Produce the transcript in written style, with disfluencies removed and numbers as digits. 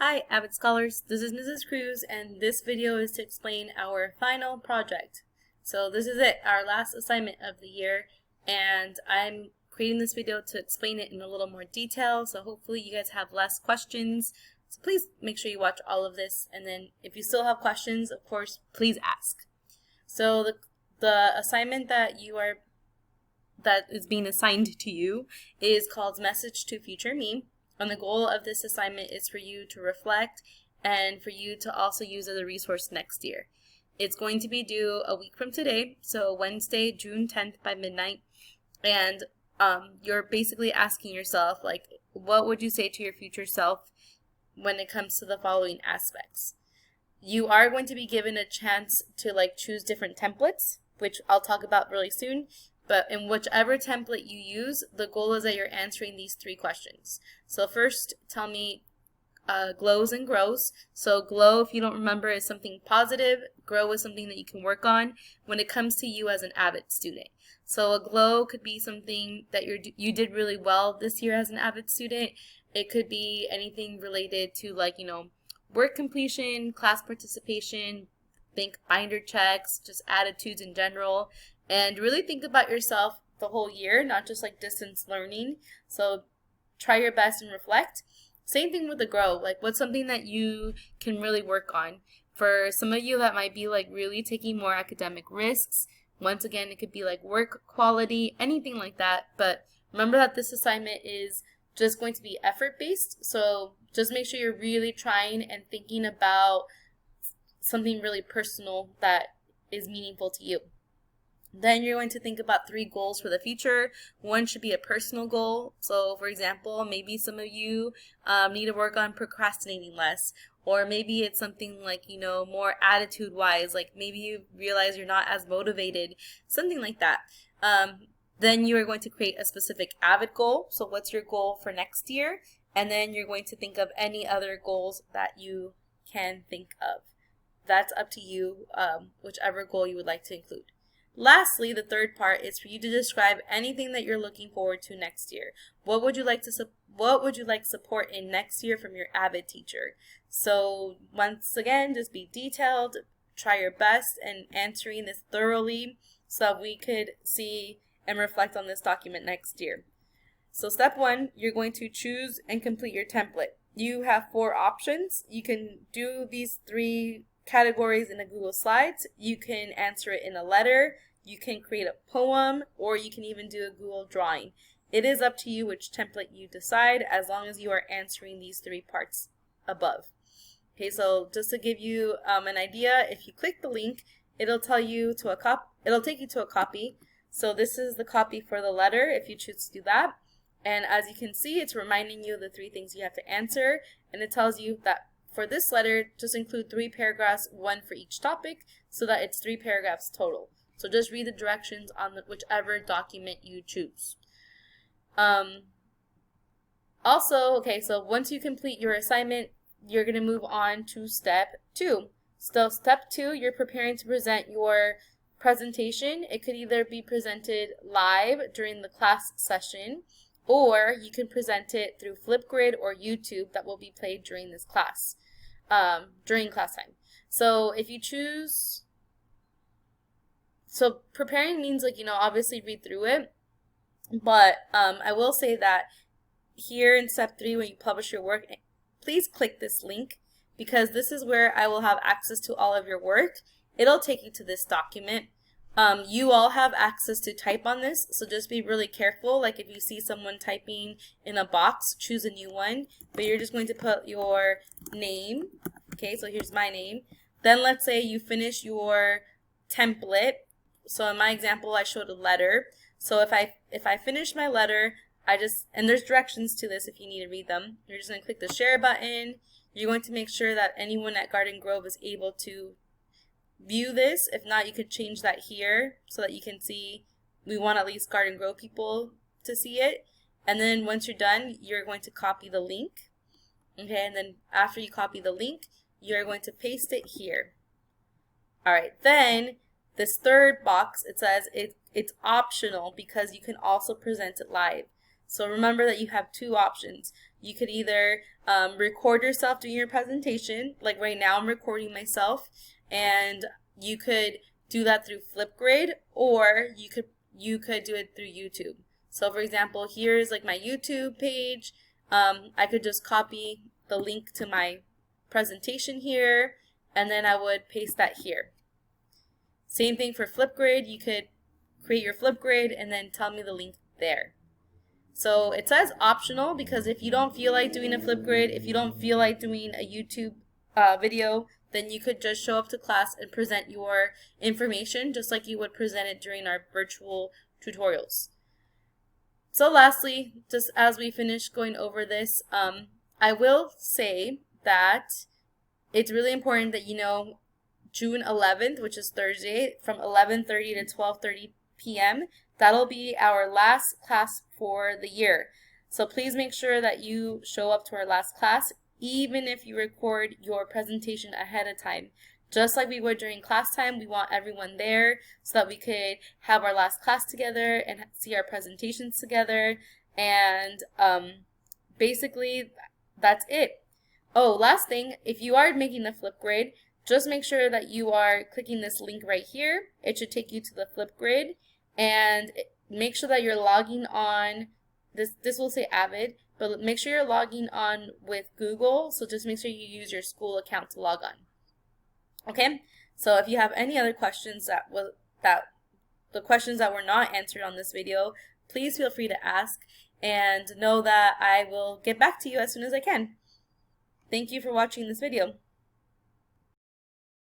Hi, AVID Scholars. This is Mrs. Cruz, and this video is to explain our final project. So this is it, our last assignment of the year, and I'm creating this video to explain it in a little more detail, so hopefully you guys have less questions. So please make sure you watch all of this, and then if you still have questions, of course, please ask. So the assignment that is being assigned to you is called Message to Future Me. And the goal of this assignment is for you to reflect and for you to also use as a resource next year. It's going to be due a week from today, so Wednesday, June 10th by midnight. And you're basically asking yourself, like, what would you say to your future self when it comes to the following aspects? You are going to be given a chance to choose different templates, which I'll talk about really soon. But in whichever template you use, the goal is that you're answering these three questions. So first, tell me glows and grows. So glow, if you don't remember, is something positive. Grow is something that you can work on when it comes to you as an AVID student. So a glow could be something that you did really well this year as an AVID student. It could be anything related to work completion, class participation, think binder checks, just attitudes in general. And really think about yourself the whole year, not just distance learning. So try your best and reflect. Same thing with the grow. What's something that you can really work on? For some of you, that might be really taking more academic risks. Once again, it could be work quality, anything like that. But remember that this assignment is just going to be effort-based. So just make sure you're really trying and thinking about something really personal that is meaningful to you. Then you're going to think about 3 goals for the future. One should be a personal goal. So for example, maybe some of you need to work on procrastinating less. Or maybe it's something more attitude-wise, maybe you realize you're not as motivated, something like that. Then you are going to create a specific AVID goal. So what's your goal for next year? And then you're going to think of any other goals that you can think of. That's up to you, whichever goal you would like to include. Lastly, the third part is for you to describe anything that you're looking forward to next year. What would you like support in next year from your AVID teacher? So once again, just be detailed, try your best in answering this thoroughly so that we could see and reflect on this document next year. So step 1, you're going to choose and complete your template. You have 4 options. You can do these 3 categories in a Google Slides. You can answer it in a letter, you can create a poem, or you can even do a Google drawing. It is up to you which template you decide, as long as you are answering these 3 parts above. Okay, so just to give you an idea, if you click the link, it'll take you to a copy. So this is the copy for the letter if you choose to do that. And as you can see, it's reminding you of the 3 things you have to answer, and it tells you that for this letter, just include 3 paragraphs, 1 for each topic, so that it's 3 paragraphs total. So just read the directions on whichever document you choose. Also, okay, so once you complete your assignment, you're going to move on to step 2. So step 2, you're preparing to present your presentation. It could either be presented live during the class session, or you can present it through Flipgrid or YouTube that will be played during this class, during class time. So if you choose, so preparing means obviously read through it, but I will say that here in step 3, when you publish your work, please click this link, because this is where I will have access to all of your work. It'll take you to this document. You all have access to type on this, so just be really careful. If you see someone typing in a box, choose a new one, but you're just going to put your name. Okay, so here's my name. Then let's say you finish your template. So in my example, I showed a letter. So if I finish my letter, and there's directions to this if you need to read them. You're just going to click the share button. You're going to make sure that anyone at Garden Grove is able to view this. If not, you could change that here so that you can see. We want at least Garden Grove people to see it. And then once you're done, you're going to copy the link. Okay, and then after you copy the link, you're going to paste it here. Alright, then this third box, it says it's optional because you can also present it live. So remember that you have two options. You could either record yourself doing your presentation, like right now I'm recording myself, and you could do that through Flipgrid, or you could do it through YouTube. So for example, here's like my YouTube page. I could just copy the link to my presentation here, and then I would paste that here. Same thing for Flipgrid. You could create your Flipgrid and then tell me the link there. So it says optional because if you don't feel like doing a Flipgrid, if you don't feel like doing a YouTube video, then you could just show up to class and present your information just like you would present it during our virtual tutorials. So lastly, just as we finish going over this, I will say that it's really important that you know June 11th, which is Thursday, from 11:30 to 12:30 p.m., that'll be our last class for the year. So please make sure that you show up to our last class, even if you record your presentation ahead of time. Just like we would during class time, we want everyone there so that we could have our last class together and see our presentations together. And basically, that's it. Oh, last thing, if you are making a Flipgrid, just make sure that you are clicking this link right here. It should take you to the Flipgrid, and make sure that you're logging on. This will say AVID, but make sure you're logging on with Google. So just make sure you use your school account to log on. Okay. So if you have any other questions the questions that were not answered on this video, please feel free to ask, and know that I will get back to you as soon as I can. Thank you for watching this video.